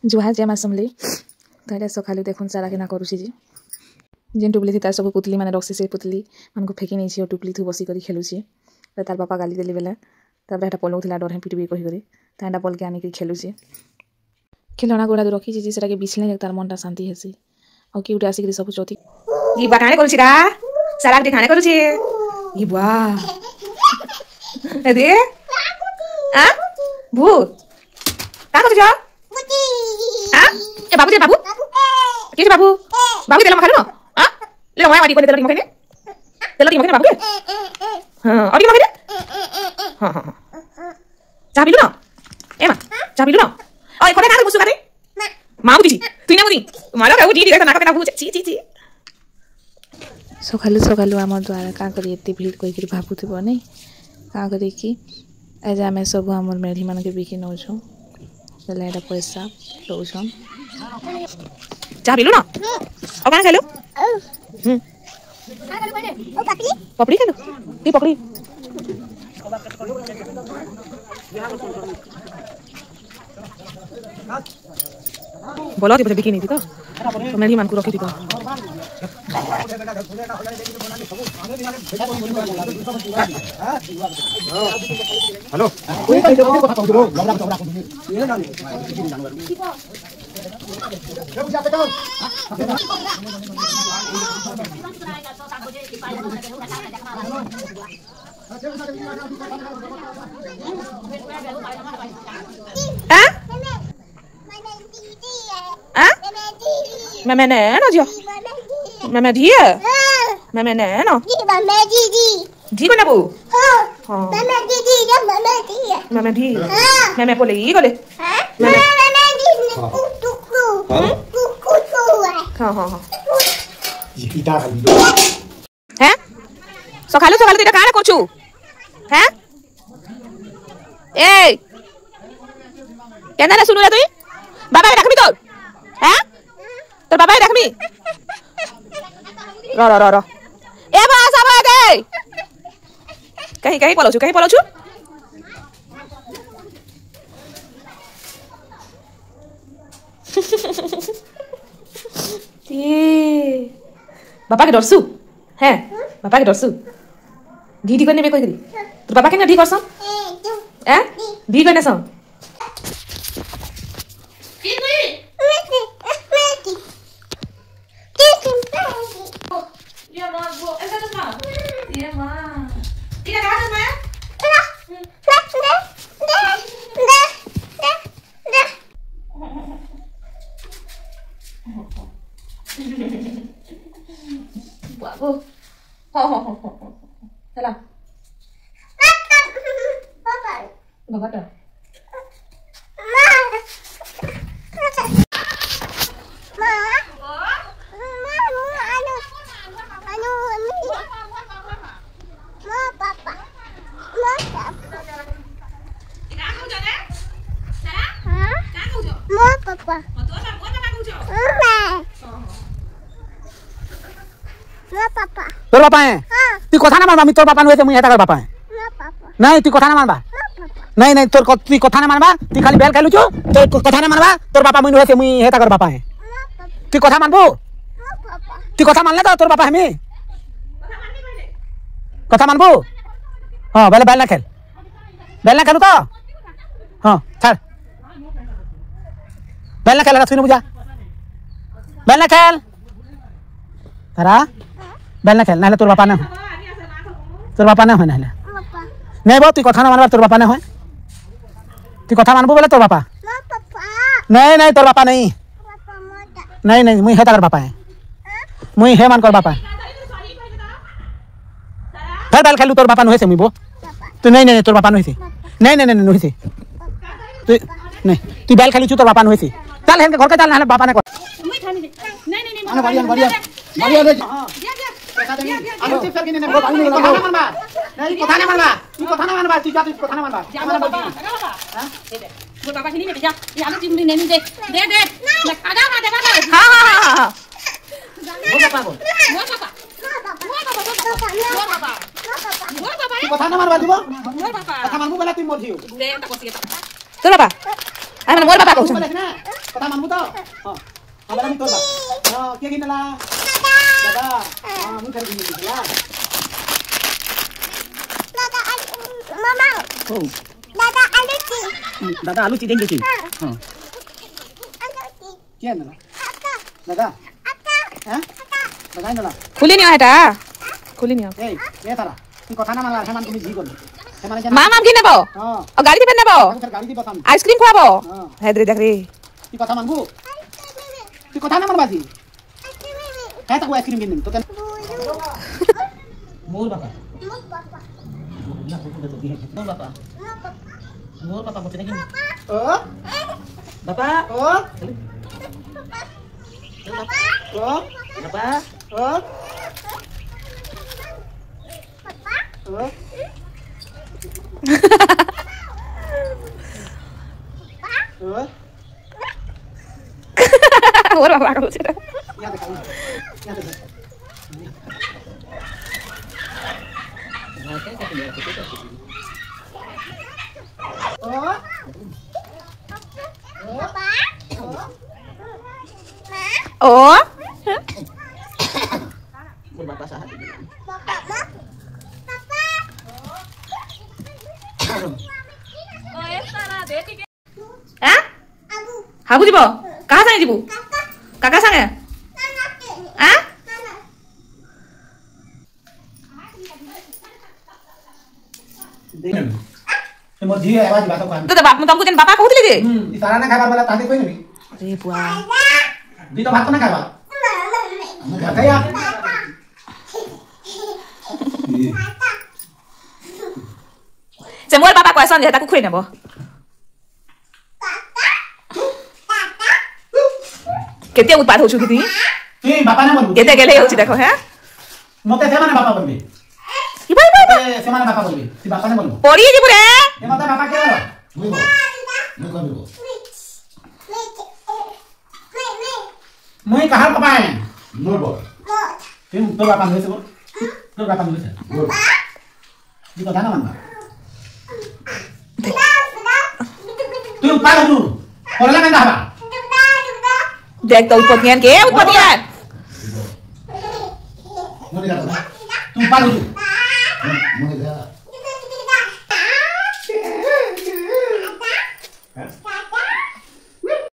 जुहार जय माँ समली तो सकालू देखुन सारा के ना करुची जी जेन टुपली थी तार सब पुतली मैंने रखी से पुतली मान को फेंकी नहीं टुपली थी बसिक खेलुची तार बापा गाली देली बेला तापर एटा पलौला डर पिटबी कहीकि ताटा पल के आनिक खेलुची खेलना गुड़ा जो रखी जी से बिछले तार मनटा शांति हेसी और कि आसिक सब चौथी ये बाकाने करूची रा सारा के खाने करूची ये वाह दे आ भूत का करू जा आ ए बाबू दे बाबू के बाबू बाबू तेल मखानो आ ले माया वाडी को तेल मखाने बाबू के हां और मखाने हां हां चा पीलु ना ए मा चा पीलु ना ओए कोने का मुसु करे मां बुदी तू ना बुदी माला का बुदी देखा ना का बुदी ची ची ची सकालू सकालू आम द्वारा का करी एते भीड़ कहीकि भाबुथिबो नै का करी कि आज आम सब आम मेढ़ी मान के बिकी नौ एटा पैसा दौन चा पीलु ना और काना खेलु पपड़ी खेलु की पपड़ी बोलो थी बिकी नहीं थी तो मेरी मान को रखी थी तो हेलो मैं ना जो मैं धी है मैं ना जी को ना बू मैं धी मैं बोले ये बोले हाँ हाँ हाँ हैं सकालू सकालू तेरा काना करछु हैं ए केना ना सुनु रे तुई बाबा रखबी तो हैं तोर बाबा रखबी रो ए बा सब आ गए कहीं पलोछु ये बाबा के डरसु हैं बाबा के डरसु ढीडी करने में कोई करी तो बाबा के ना ढी करसम हैं ढी करने सम Babu. Salah. Bapak dah. तोर बापा है तू कथा ना मानबा मी तोर बापा नुहे मुई हेता कर बापा है नहीं तू कथा ना मानबा नहीं तोर तू कथा ना मानबा तू खाली बेल खेलु छु तो कथा ना मानबा तोर बापा मुई नुहे मुई हेता कर बापा है तू कथा मानबो तू कथा मानले तो तोर बापा है मी कथा मानबो हां बेल ना खेलु तो हां चल बेल ना खेल सुन बुझा बेल ना खेल तारा बेल ना खेल ना तोर बापा ना है ना नहीं बो तू कथा ना मानबा तोर बापा ना है तू कथा मानबो बोले तोर बापा नहीं तोर बापा नहीं मुई हेता कर बापा है मुई हे मान कर बापा फिर बेल खेलू तोर बापा नुहे से मुई बो तू नहीं तोर बापा नुहे से नहीं नुहे से तू नहीं तू बेल खेलू तोर बापा नुहे से चल हेन के घर के चल ना बापा ने नहीं बढ़िया ले हां आलू चिप्स के ने कथा ना मानबा तू कथा ना मानबा तू कथा ना मानबा हां वो बाबा नहीं बेटा ये आलू चिप्स नहीं दे मैं खागा मा दे बाबा हां वो बापा तू कथा ना मानबा दिबो कथा मानबो बोला तू मोर जियो दे ता कोसी तो बाबा अरे मोर बाबा कहू কথা মানবো তো আমরা আমি তোর কে কিনলা দাদা আমি খালি কিনলা Mama. Oh. Dada aluci. दादा आलू चीजें की हां Aluci. क्या ना दादा Aka. हैं दादा ना খুলি নিও এটা খুলি নিও এই এ তারা তুই কথা না মানলা হেমান তুমি জি করবি হেমান মা মাম কি নেব हां ও গাড়ি দিবেন নেব গাড়ি দি বতাম আইসক্রিম খাবো हां হ্যাঁ দেখ রে তুই কথা মানবো তুই কথা না মানবাজি হ্যাঁ তো আইসক্রিম কিনবি তো মোর বাবা না তো তো দিয়ে মোর বাবা মোর বাবা বলতে নাকি ও বাবা ও ও বাবা ও ও ও ওর বাবা বলছে না यहाँ देखा यहाँ देखा ও হ্যাঁ হাবু দিব কাহা সাঙ্গে দিব কাকা সাঙ্গে হ্যাঁ तो मोर जी आवाज बात को তো বাপ তুমকু যেন বাবা কহুতলি যে सारा ना खाবার वाला ताते कोई नहीं রে বুয়া दी तो भात ना खावा हम घर गया যে মোর বাবা কয়সন যে তাকু খুই নেব কেতে উৎপাদ হউছু কি তুই तुई बापा ना बोलबो কেতে গেলে হউছি দেখো হ্যাঁ मते से माने बापा बोलबे কি বল বল से माने बापा बोलबे तुई बापा ना बोलबो পড়ি দিব রে ए मते बापा के बोलो मुई बोल मुई कहां पापा है मोर बोल तुम तो बापा होइसे बोल तो बापा होइसे बोल दी কথা না মানবা তুই পাগল তু পড়লা কেন হবা দেখ তো উৎপত্তিয়ান কে উৎপত্তিয়ান মনে রাখো তুই পাগল তু মনে